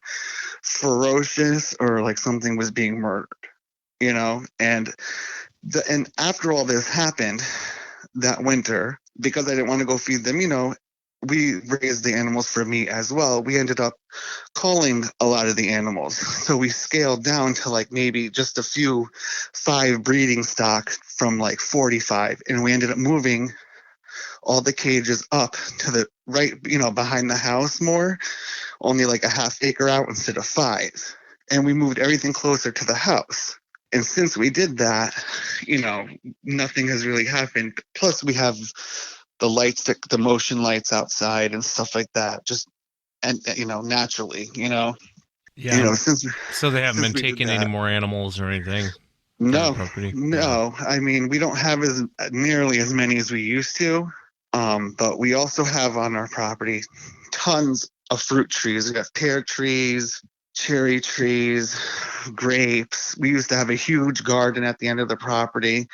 ferocious, or something was being murdered, And after all this happened that winter, because I didn't want to go feed them, we raised the animals for meat as well. We ended up calling a lot of the animals. So we scaled down to maybe just a few, 5 breeding stock from 45. And we ended up moving all the cages up to the right, behind the house more, only a half acre out instead of 5. And we moved everything closer to the house. And since we did that, nothing has really happened. Plus we have the lights, the motion lights outside and stuff like that, naturally, Yeah. So they haven't been taking any more animals or anything? No. I mean, we don't have nearly as many as we used to. But we also have on our property tons of fruit trees. We got pear trees, cherry trees, grapes. We used to have a huge garden at the end of the property.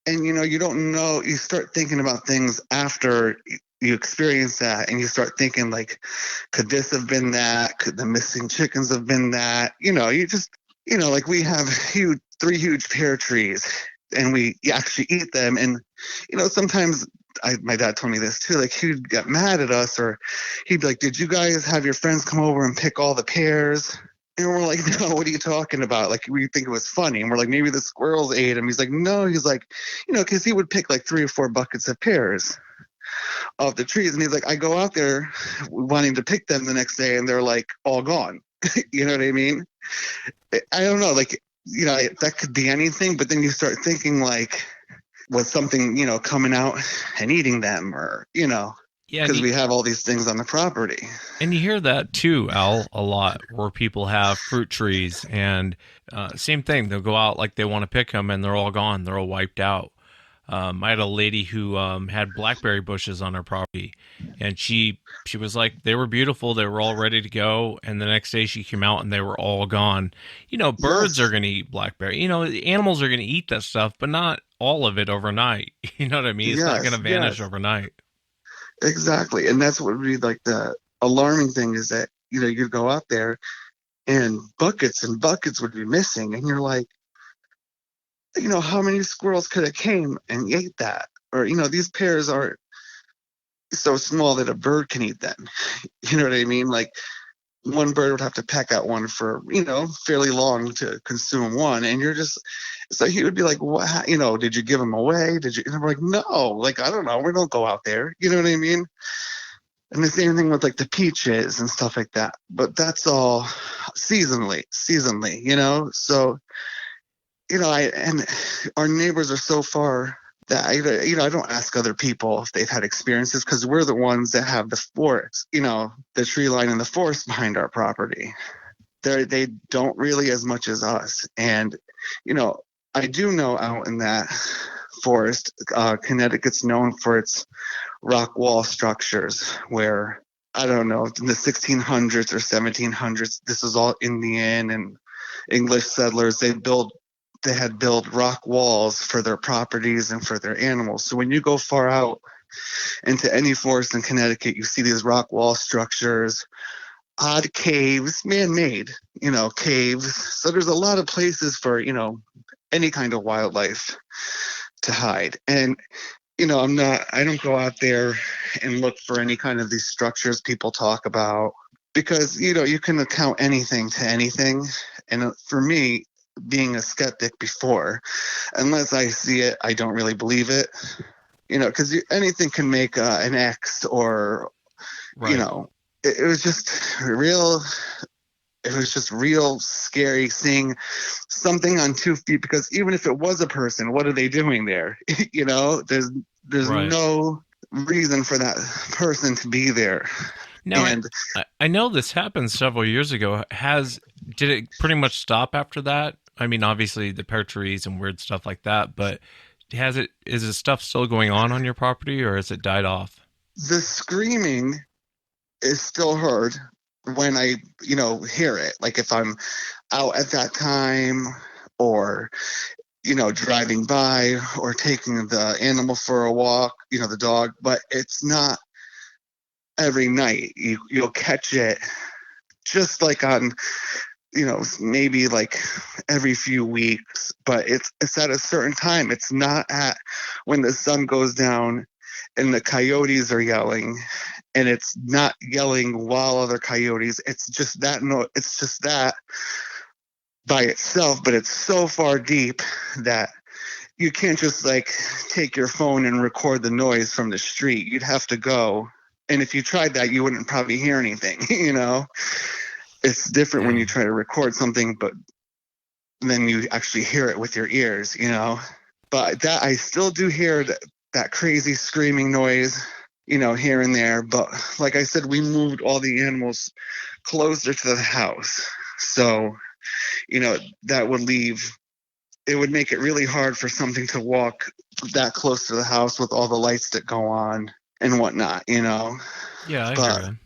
And, you don't know, you start thinking about things after you experience that, and you start thinking could this have been that? Could the missing chickens have been that? You just, we have 3 huge pear trees, and we actually eat them. And, sometimes my dad told me this too, like he'd get mad at us, or he'd be like, did you guys have your friends come over and pick all the pears? And we're like, no, what are you talking about? Like, we think it was funny. And we're like, maybe the squirrels ate him. He's like, no. He's like, because he would pick like 3 or 4 buckets of pears off the trees. And he's like, I go out there wanting to pick them the next day, and they're like all gone. You know what I mean? I don't know. Like, that could be anything. But then you start thinking, like, was something, coming out and eating them, or, Yeah, because we have all these things on the property. And you hear that too, Al, a lot, where people have fruit trees, and same thing. They'll go out like they want to pick them, and they're all gone. They're all wiped out. I had a lady who had blackberry bushes on her property, and she was like, they were beautiful. They were all ready to go, and the next day she came out and they were all gone. Birds are going to eat blackberry. Animals are going to eat that stuff, but not all of it overnight. You know what I mean? It's not going to vanish overnight. Exactly. And that's what would be like the alarming thing, is that, you'd go out there and buckets and buckets would be missing. And you're like, how many squirrels could have came and ate that? Or, these pears are so small that a bird can eat them. You know what I mean? Like, one bird would have to peck at one for, fairly long to consume one. And you're just, so he would be like, what, did you give them away? And I'm like, no, like, I don't know. We don't go out there. You know what I mean? And the same thing with like the peaches and stuff like that. But that's all seasonally, So, and our neighbors are so far that I don't ask other people if they've had experiences, because we're the ones that have the forest, the tree line and the forest behind our property. They don't really as much as us. And, I do know out in that forest, Connecticut's known for its rock wall structures, where, I don't know, in the 1600s or 1700s, this is all Indian and English settlers. They had built rock walls for their properties and for their animals. So when you go far out into any forest in Connecticut, you see these rock wall structures, odd caves, man-made, caves. So there's a lot of places for, any kind of wildlife to hide. And, I don't go out there and look for any kind of these structures people talk about, because, you can account anything to anything. And for me, being a skeptic before, unless I see it, I don't really believe it, because anything can make an X, or, right. It was just real scary seeing something on 2 feet, because even if it was a person, what are they doing there? There's right. no reason for that person to be there. Now, and I know this happened several years ago. Did it pretty much stop after that? I mean, obviously the pear trees and weird stuff like that, but is the stuff still going on your property, or has it died off? The screaming is still heard when I, hear it. Like if I'm out at that time, or, driving by, or taking the animal for a walk, the dog, but it's not every night. You'll catch it just like on, maybe like every few weeks, but it's at a certain time. It's not at when the sun goes down and the coyotes are yelling, and it's not yelling while other coyotes. It's just that it's just that by itself, but it's so far deep that you can't just like take your phone and record the noise from the street. You'd have to go. And if you tried that, you wouldn't probably hear anything, It's different when you try to record something, but then you actually hear it with your ears, But that I still do hear that crazy screaming noise, here and there. But like I said, we moved all the animals closer to the house. So, that would it would make it really hard for something to walk that close to the house with all the lights that go on and whatnot, Yeah, I hear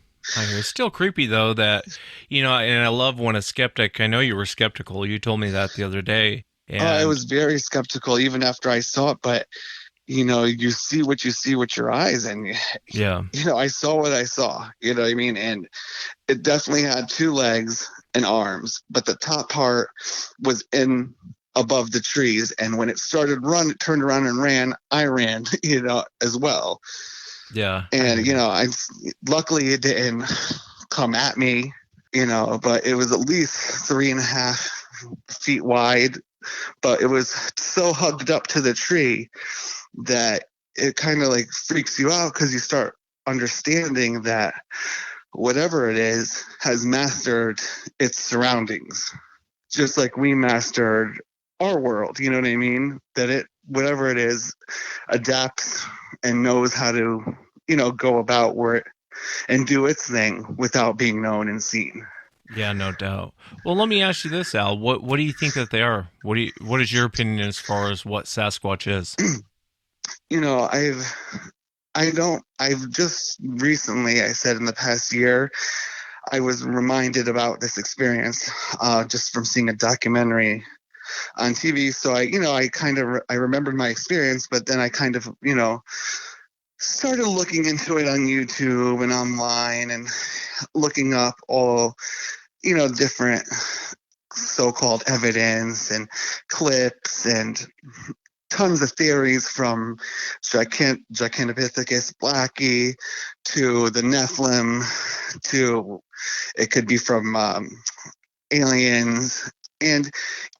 you. It's still creepy, though, that, and I love when a skeptic, I know you were skeptical. You told me that the other day. And I was very skeptical even after I saw it, but, you see what you see with your eyes, and, yeah, I saw what I saw, you know what I mean? And it definitely had 2 legs and arms, but the top part was in above the trees. And when it started run, it turned around and ran. I ran, as well. Yeah. And, luckily it didn't come at me, but it was at least 3.5 feet wide, but it was so hugged up to the tree that it kind of like freaks you out because you start understanding that whatever it is has mastered its surroundings, just like we mastered our world. You know what I mean? That it, whatever it is, adapts and knows how to, go about where it and do its thing without being known and seen. Yeah, no doubt. Well, let me ask you this, Al. What do you think that they are? What is your opinion as far as what Sasquatch is? I've just recently, I said in the past year, I was reminded about this experience just from seeing a documentary on TV. So I remembered my experience, but then I kind of, started looking into it on YouTube and online and looking up all, different so-called evidence and clips and tons of theories from Gigantopithecus blacki to the Nephilim to it could be from aliens. And,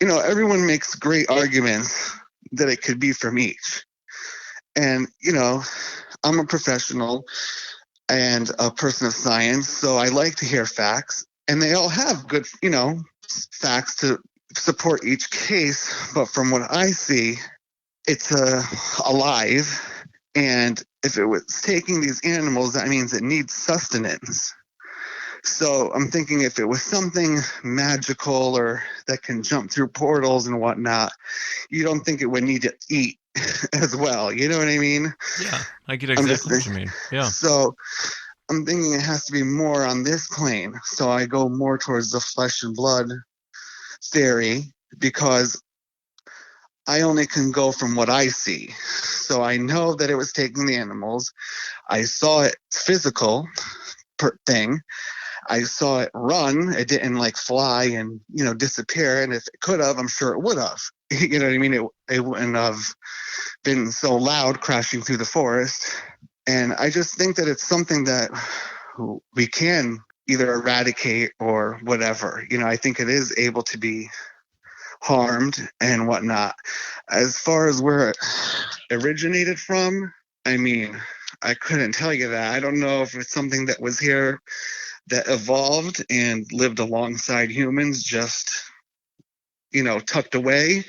everyone makes great arguments that it could be from each. And, I'm a professional and a person of science, so I like to hear facts. And they all have good, facts to support each case. But from what I see, it's alive. And if it was taking these animals, that means it needs sustenance. So I'm thinking if it was something magical or that can jump through portals and whatnot, you don't think it would need to eat as well. You know what I mean? Yeah, I get exactly what you mean. Yeah. So I'm thinking it has to be more on this plane. So I go more towards the flesh and blood theory because I only can go from what I see. So I know that it was taking the animals. I saw it physical thing. I saw it run. It didn't fly and, disappear. And if it could have, I'm sure it would have. You know what I mean? It wouldn't have been so loud crashing through the forest. And I just think that it's something that we can either eradicate or whatever. I think it is able to be harmed and whatnot. As far as where it originated from, I mean, I couldn't tell you that. I don't know if it's something that was here that evolved and lived alongside humans, just, tucked away,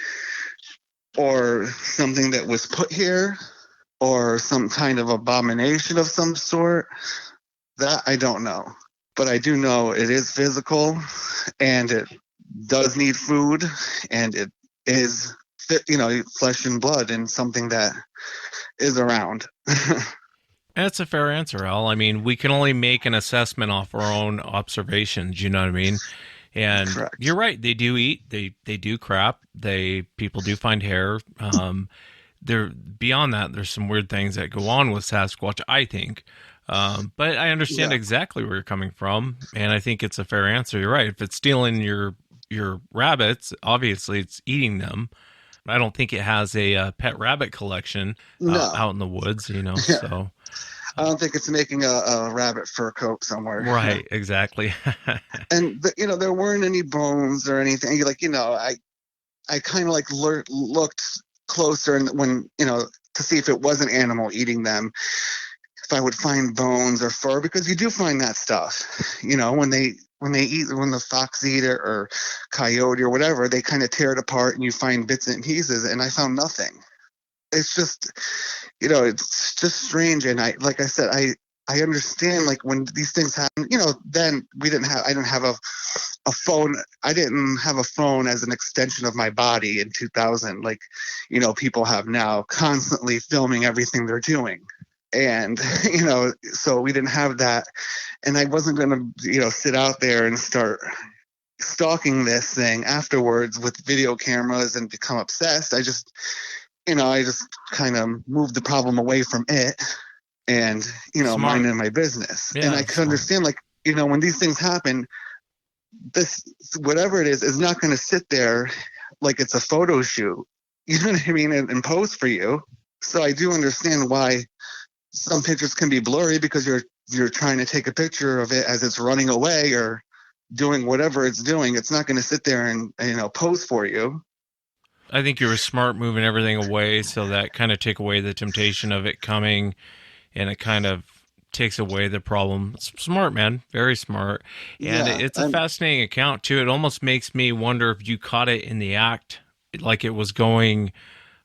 or something that was put here, or some kind of abomination of some sort. That I don't know. But I do know it is physical and it does need food and it is, flesh and blood and something that is around. That's a fair answer, Al. I mean, we can only make an assessment off our own observations. You know what I mean? And Correct. You're right. They do eat. They do crap. People do find hair. There beyond that, there's some weird things that go on with Sasquatch, I think. But I understand exactly where you're coming from, and I think it's a fair answer. You're right. If it's stealing your rabbits, obviously it's eating them. I don't think it has a pet rabbit collection out in the woods, so. I don't think it's making a rabbit fur coat somewhere. Right, exactly. And, there weren't any bones or anything. I kind of looked closer and when, to see if it was an animal eating them, if I would find bones or fur, because you do find that stuff, when the fox eat it or coyote or whatever, they kind of tear it apart and you find bits and pieces, and I found nothing. It's just, it's just strange. And I understand when these things happen, then I didn't have a phone. I didn't have a phone as an extension of my body in 2000, people have now, constantly filming everything they're doing. And, so we didn't have that. And I wasn't going to, sit out there and start stalking this thing afterwards with video cameras and become obsessed. I just kind of moved the problem away from it and, minding my business. Yeah, and I could understand, when these things happen, this, whatever it is not going to sit there like it's a photo shoot. You know what I mean? And pose for you. So I do understand why some pictures can be blurry, because you're trying to take a picture of it as it's running away or doing whatever it's doing. It's not going to sit there and pose for you. I think you were smart moving everything away, so that kind of take away the temptation of it coming, and it kind of takes away the problem. It's smart, man. Very smart. And it's a fascinating account too. It almost makes me wonder if you caught it in the act, like it was going.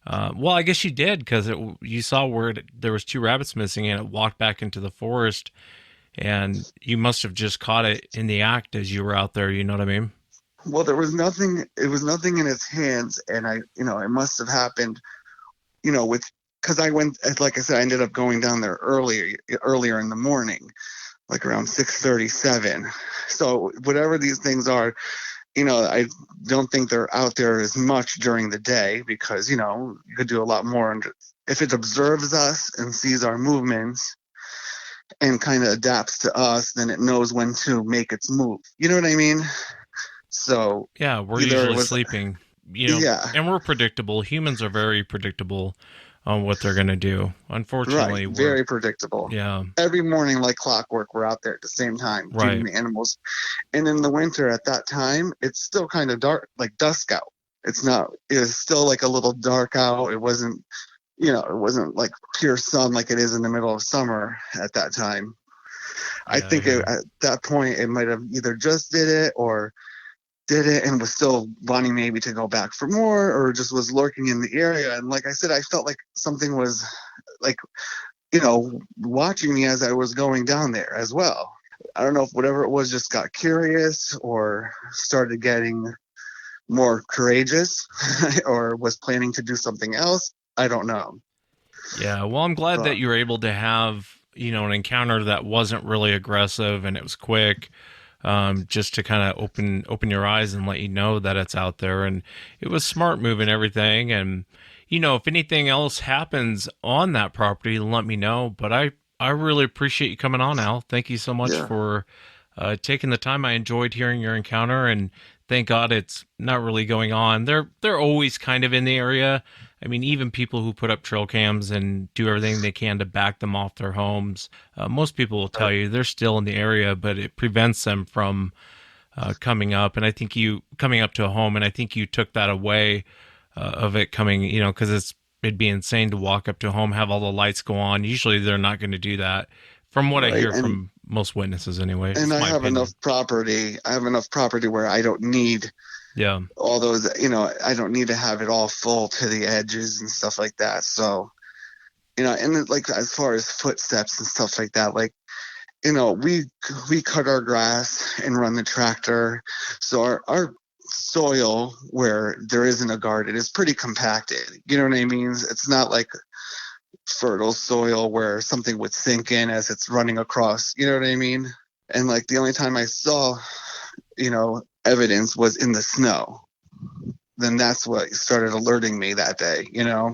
Well, I guess you did, because you saw where there was 2 rabbits missing, and it walked back into the forest, and you must have just caught it in the act as you were out there. You know what I mean? Well, there was nothing. It was nothing in its hands, and it must have happened, because I went, like I said, I ended up going down there earlier in the morning, like around 6:37. So whatever these things are, I don't think they're out there as much during the day, because, you could do a lot more. And if it observes us and sees our movements and kind of adapts to us, then it knows when to make its move. You know what I mean? So yeah, we're usually sleeping, and we're predictable. Humans are very predictable on what they're going to do. Unfortunately, right, very predictable. Yeah. Every morning, like clockwork, we're out there at the same time feeding the animals. And in the winter at that time, it's still kind of dark, like dusk out. It was still like a little dark out. It wasn't, it wasn't like pure sun like it is in the middle of summer at that time. I think at that point, it might have either just did it or did it and was still wanting maybe to go back for more, or just was lurking in the area. And like I said, I felt like something was like, watching me as I was going down there as well. I don't know if whatever it was just got curious or started getting more courageous or was planning to do something else. I don't know. Yeah. Well, I'm glad that you were able to have, an encounter that wasn't really aggressive and it was quick. Just to kind of open your eyes and let you know that it's out there. And it was smart moving everything. And, if anything else happens on that property, let me know. But I really appreciate you coming on, Al. Thank you so much for taking the time. I enjoyed hearing your encounter, and thank God it's not really going on. They're always kind of in the area. I mean, even people who put up trail cams and do everything they can to back them off their homes, most people will tell you they're still in the area, but it prevents them from coming up. And I think coming up to a home, and I think you took that away of it coming, because it'd be insane to walk up to a home, have all the lights go on. Usually they're not going to do that, from what I hear from most witnesses anyway. And I have enough property. I have enough property where I don't need all those, I don't need to have it all full to the edges and stuff like that. So, and like as far as footsteps and stuff like that, like, we cut our grass and run the tractor. So our soil where there isn't a garden is pretty compacted. You know what I mean? It's not like fertile soil where something would sink in as it's running across. You know what I mean? And like the only time I saw, evidence was in the snow. Then that's what started alerting me that day, Yeah,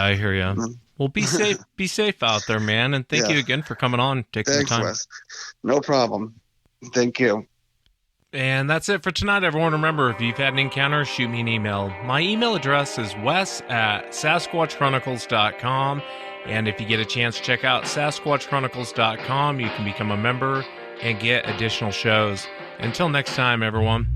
I hear you. Well, be safe. Be safe out there, man. And thank you again for coming on, taking the time. Wes. No problem. Thank you. And that's it for tonight, everyone. Remember, if you've had an encounter, shoot me an email. My email address is wes@sasquatchchronicles.com. And if you get a chance, check out sasquatchchronicles.com. You can become a member and get additional shows. Until next time, everyone.